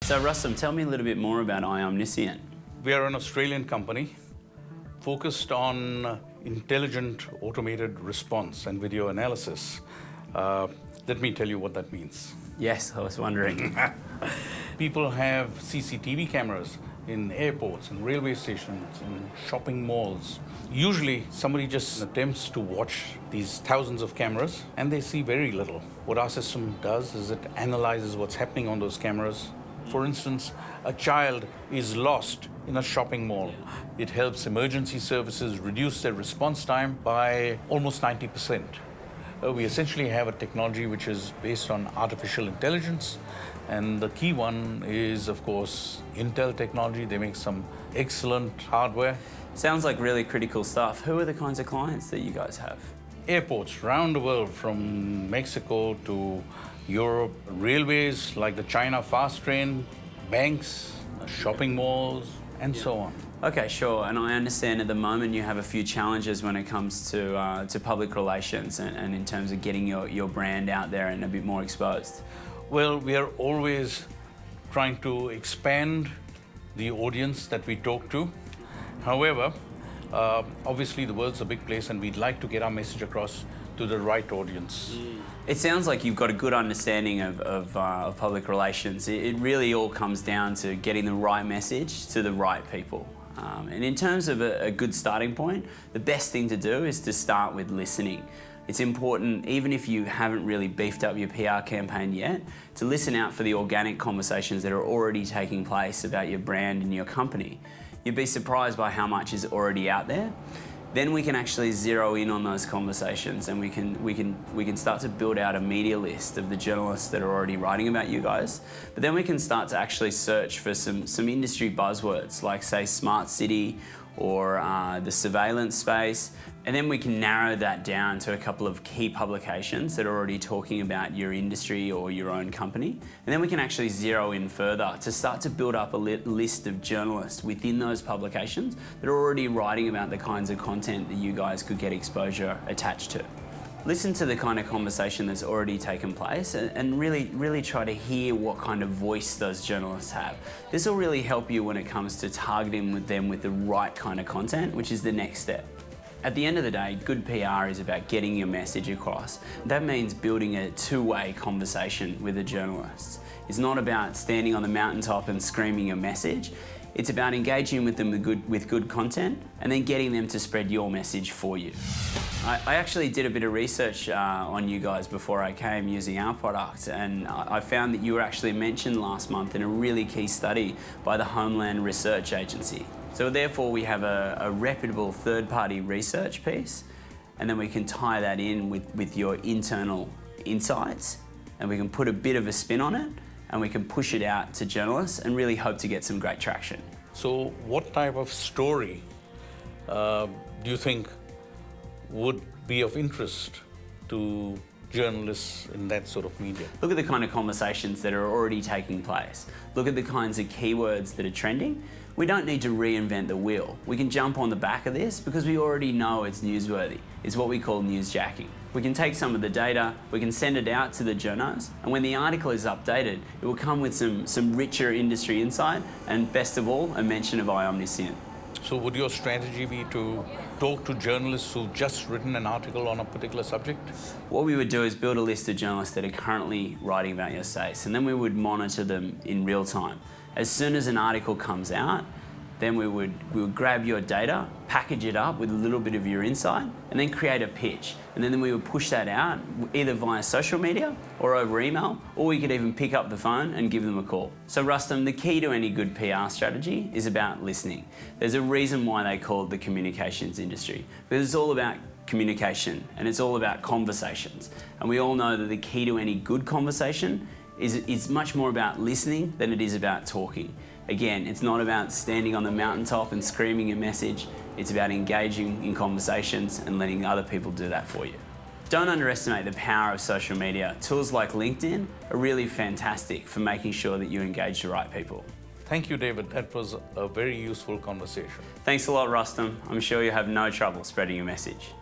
So Rustam, tell me a little bit more about iOmniscient. We are an Australian company focused on intelligent automated response and video analysis. Let me tell you what that means. Yes, I was wondering. People have CCTV cameras in airports and railway stations and shopping malls. Usually somebody just attempts to watch these thousands of cameras and they see very little. What our system does is it analyzes what's happening on those cameras. For instance, a child is lost in a shopping mall. It helps emergency services reduce their response time by almost 90%. We essentially have a technology which is based on artificial intelligence, and the key one is, of course, Intel technology. They make some excellent hardware. Sounds like really critical stuff. Who are the kinds of clients that you guys have? Airports around the world, from Mexico to Europe, railways like the China fast train, banks, shopping malls, and so on. Okay, sure. And I understand at the moment you have a few challenges when it comes to public relations and in terms of getting your brand out there and a bit more exposed. Well, we are always trying to expand the audience that we talk to. However, obviously the world's a big place and we'd like to get our message across to the right audience. It sounds like you've got a good understanding of public relations. It really all comes down to getting the right message to the right people. And in terms of a good starting point, the best thing to do is to start with listening. It's important, even if you haven't really beefed up your PR campaign yet, to listen out for the organic conversations that are already taking place about your brand and your company. You'd be surprised by how much is already out there. Then we can actually zero in on those conversations and we can start to build out a media list of the journalists that are already writing about you guys. But then we can start to actually search for some industry buzzwords like, say, smart city or the surveillance space. And then we can narrow that down to a couple of key publications that are already talking about your industry or your own company. And then we can actually zero in further to start to build up a list of journalists within those publications that are already writing about the kinds of content that you guys could get exposure attached to. Listen to the kind of conversation that's already taken place and really try to hear what kind of voice those journalists have. This will really help you when it comes to targeting them with the right kind of content, which is the next step. At the end of the day, good PR is about getting your message across. That means building a two-way conversation with the journalists. It's not about standing on the mountaintop and screaming your message. It's about engaging with them with good content and then getting them to spread your message for you. I actually did a bit of research on you guys before I came using our product, and I found that you were actually mentioned last month in a really key study by the Homeland Research Agency. So therefore we have a reputable third-party research piece, and then we can tie that in with your internal insights, and we can put a bit of a spin on it, and we can push it out to journalists and really hope to get some great traction. So what type of story do you think would be of interest to journalists in that sort of media? Look at the kind of conversations that are already taking place. Look at the kinds of keywords that are trending. We don't need to reinvent the wheel. We can jump on the back of this because we already know it's newsworthy. It's what we call newsjacking. We can take some of the data, we can send it out to the journos, and when the article is updated, it will come with some richer industry insight, and best of all, a mention of iOmniscient. So would your strategy be to talk to journalists who've just written an article on a particular subject? What we would do is build a list of journalists that are currently writing about your space, and then we would monitor them in real time. As soon as an article comes out, then we would grab your data, package it up with a little bit of your insight, and then create a pitch. And then we would push that out either via social media or over email, or we could even pick up the phone and give them a call. So Rustam, the key to any good PR strategy is about listening. There's a reason why they call it the communications industry, because it's all about communication and it's all about conversations. And we all know that the key to any good conversation is much more about listening than it is about talking. Again, it's not about standing on the mountaintop and screaming a message. It's about engaging in conversations and letting other people do that for you. Don't underestimate the power of social media. Tools like LinkedIn are really fantastic for making sure that you engage the right people. Thank you, David. That was a very useful conversation. Thanks a lot, Rustam. I'm sure you have no trouble spreading your message.